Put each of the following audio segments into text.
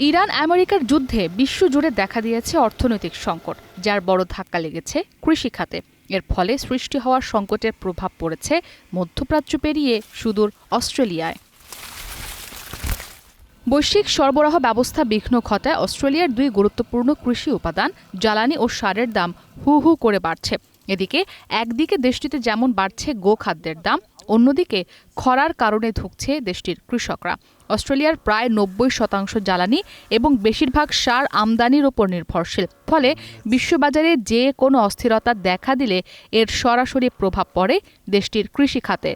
Iran আমেরিকার যুদ্ধে বিশ্বজুড়ে দেখা দিয়েছে অর্থনৈতিক সংকট, যার বড় ধাক্কা লেগেছে কৃষি খাতে। এর ফলে সৃষ্টি হওয়া সংকটের প্রভাব পড়েছে মধ্যপ্রাচ্য পেরিয়ে সুদূর অস্ট্রেলিয়ায়। বৈশ্বিক সরবরাহ ব্যবস্থা বিঘ্ন ঘটায় অস্ট্রেলিয়ার দুই গুরুত্বপূর্ণ কৃষি উপাদান জ্বালানি ও সারের দাম হু হু করে বাড়ছে। এদিকে একদিকে দেশটিতে যেমন বাড়ছে গোখাদ্যের দাম, অন্যদিকে খরার কারণে ধুঁকছে দেশটির কৃষকরা। অস্ট্রেলিয়ার প্রায় ৯০% জ্বালানি এবং বেশিরভাগ সার আমদানির ওপর নির্ভরশীল। ফলে বিশ্ববাজারে যে কোনো অস্থিরতা দেখা দিলে এর সরাসরি প্রভাব পড়ে দেশটির কৃষি খাতে।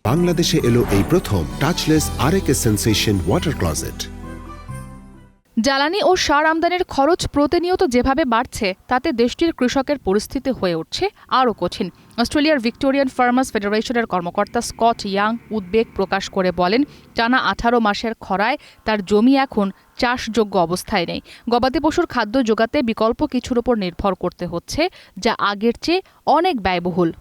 বাংলাদেশে এলো এই প্রথম টাচলেস আরএকে সেন্সেশন ওয়াটার ক্লোজেট। জ্বালানি ও সার আমদানির খরচ প্রতিনিয়ত যেভাবে বাড়ছে, তাতে দেশটির কৃষকের পরিস্থিতি হয়ে উঠছে আরও কঠিন। অস্ট্রেলিয়ার ভিক্টোরিয়ান ফার্মার্স ফেডারেশনের কর্মকর্তা স্কট ইয়াং উদ্বেগ প্রকাশ করে বলেন, টানা ১৮ মাসের খরায় তার জমি এখন চাষযোগ্য অবস্থায় নেই। গবাদি পশুর খাদ্য জোগাতে বিকল্প কিছুর ওপর নির্ভর করতে হচ্ছে, যা আগের চেয়ে অনেক ব্যয়বহুল।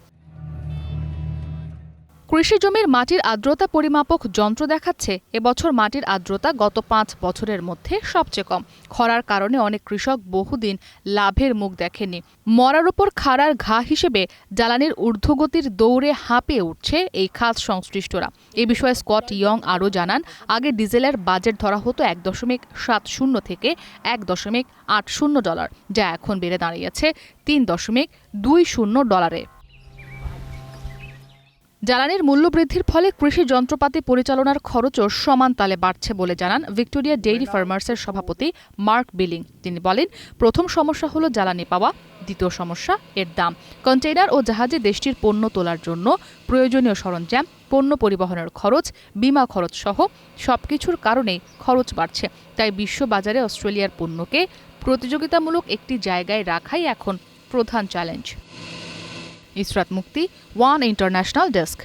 কৃষি জমির মাটির আর্দ্রতা পরিমাপক যন্ত্র দেখাচ্ছে এবছর মাটির আর্দ্রতা গত ৫ বছরের মধ্যে সবচেয়ে কম। খরার কারণে অনেক কৃষক বহুদিন লাভের মুখ দেখেনি। মরার উপর খাড়ার ঘা হিসেবে জ্বালানির ঊর্ধ্বগতির দৌড়ে হাঁপিয়ে উঠছে এই খাত সংশ্লিষ্টরা। এ বিষয়ে স্কট ইয়ং আরও জানান, আগে ডিজেলের বাজেট ধরা হতো $1.70 থেকে $1.80, যা এখন বেড়ে দাঁড়িয়েছে $3.20। জ্বালানির মূল্য বৃদ্ধির ফলে কৃষি যন্ত্রপাতি পরিচালনার খরচও সমান তালে বাড়ছে বলে জানান ভিক্টোরিয়া ডেইরি ফার্মার্সের সভাপতি মার্ক বিলিং। তিনি বলেন, প্রথম সমস্যা হলো জ্বালানি পাওয়া, দ্বিতীয় সমস্যা এর দাম। কন্টেইনার ও জাহাজে দেশটির পণ্য তোলার জন্য প্রয়োজনীয় সরঞ্জাম, পণ্য পরিবহনের খরচ, বীমা খরচ সহ সবকিছুর কারণেই খরচ বাড়ছে। তাই বিশ্ববাজারে অস্ট্রেলিয়ার পণ্যকে প্রতিযোগিতামূলক একটি জায়গায় রাখাই এখন প্রধান চ্যালেঞ্জ। ইসরাত মুক্তি, ওয়ান ইন্টারন্যাশনাল ডেস্ক।